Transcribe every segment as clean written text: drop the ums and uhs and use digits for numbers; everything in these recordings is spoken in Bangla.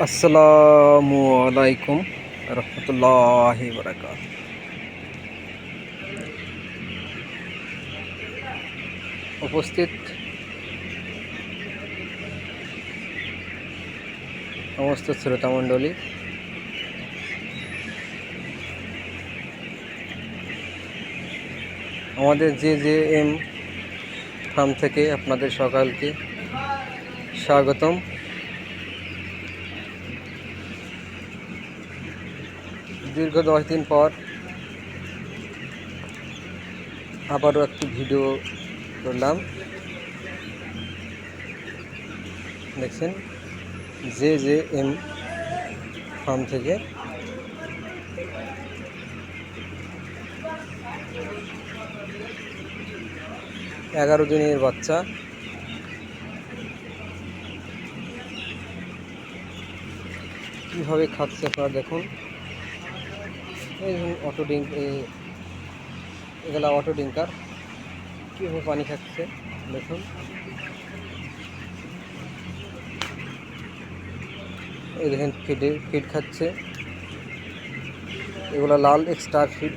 আসসালামু আলাইকুম রহমতুল্লাহি বারাকাত। উপস্থিত সমস্ত শ্রোতামণ্ডলী, আমাদের JJM ফার্ম থেকে আপনাদের সকালকে স্বাগতম। দীর্ঘ 10 দিন পর আবারও একটি ভিডিও করলাম। দেখছেন JJM ফার্ম থেকে। এগারো দিনের বাচ্চা, কীভাবে খাচ্ছে আপনারা দেখুন। এই অটো ডিঙ্ক, এগুলা অটো ডিঙ্কার কীভাবে পানি খাচ্ছে দেখুন। এই দেখেন ফিড খাচ্ছে, এগুলা লাল এক্সট্রা ফিড।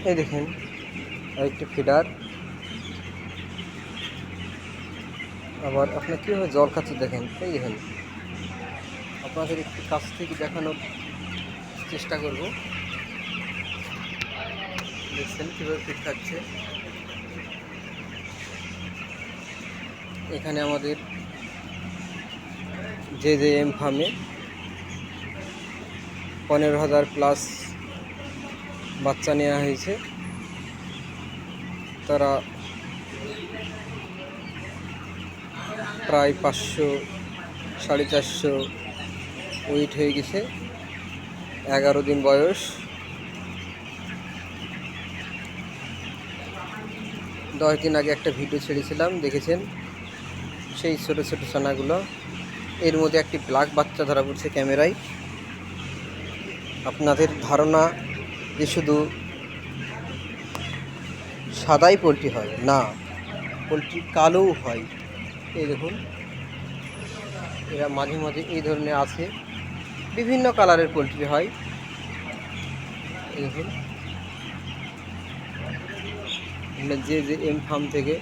এই দেখেন আরেকটি ফিডার। আবার আপনার কীভাবে জল খাচ্ছে দেখেন। এই দেখেন, আপনাদের একটু কাছ থেকে দেখানোর চেষ্টা করব। দেখছেন কীভাবে ফিড খাচ্ছে। এখানে আমাদের JJM ফার্মে 15,000 প্লাস বাচ্চা নেওয়া হয়েছে। তারা প্রায় 500 450 ওয়েট হয়ে গেছে। 11 দিন বয়স। 10 দিন আগে একটা ভিডিও ছেড়েছিলাম, দেখেছেন সেই ছোটো ছোটো ছানাগুলো। এর মধ্যে একটি ব্ল্যাক বাচ্চা ধরা পড়ছে ক্যামেরায়। আপনাদের ধারণা যে শুধু সাদাই পোলট্রি হয়, না, পোলট্রি কালোও হয়। এই দেখুন, এরা মাঝে মাঝে এই ধরনের আছে, বিভিন্ন কালারের পোলট্রি হয়। এই দেখুন, JJM ফার্ম থেকে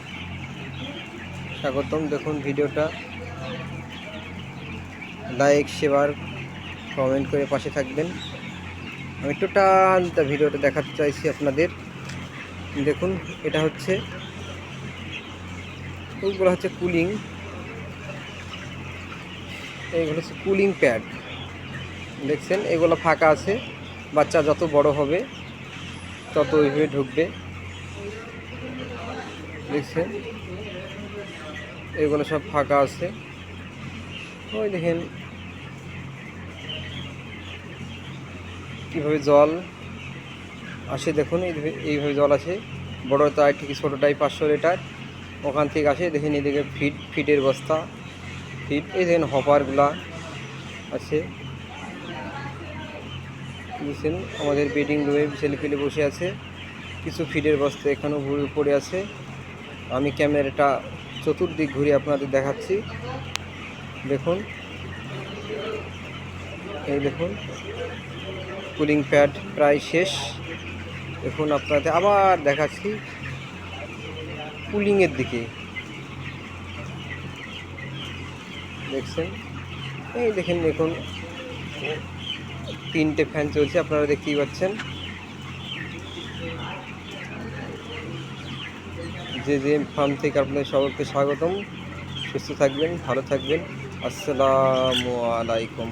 স্বাগতম। দেখুন ভিডিওটা লাইক, শেয়ার, কমেন্ট করে পাশে থাকবেন। আমি টোটালটা ভিডিওটা দেখাতে চাইছি আপনাদের। দেখুন, এটা হচ্ছে, ওইগুলো হচ্ছে কুলিং, এইগুলো হচ্ছে কুলিং প্যাড। দেখছেন এগুলো ফাঁকা আছে। বাচ্চা যত বড় হবে তত ওইভাবে ঢুকবে। দেখছেন এগুলো সব ফাঁকা আছে। ওই দেখেন কীভাবে জল আসে দেখুন। এইভাবে জল আসে। বড়টাই ঠিক, ছোটোটাই 500 লিটার ওখান থেকে আসে। দেখেন এদিকে ফিডের বস্তা, ফিড। এই দেখেন হপারগুলা আছে। বুঝছেন আমাদের বেডিং রুমে ছেলে পেলে বসে আছে। কিছু ফিডের বস্তা এখানেও পড়ে আছে। আমি ক্যামেরাটা চতুর্দিক ঘুরে আপনাদের দেখাচ্ছি। দেখুন, এই দেখুন কুলিং প্যাড প্রায় শেষ। দেখুন আপনাদের আবার দেখাচ্ছি কুলিংয়ের দিকে। দেখছেন, এই দেখেন, দেখুন 3টে ফ্যান চলছে, আপনারা দেখতেই পাচ্ছেন। JJM ফার্ম থেকে আপনাদের সকলকে স্বাগতম। সুস্থ থাকবেন, ভালো থাকবেন। আসসালামু আলাইকুম।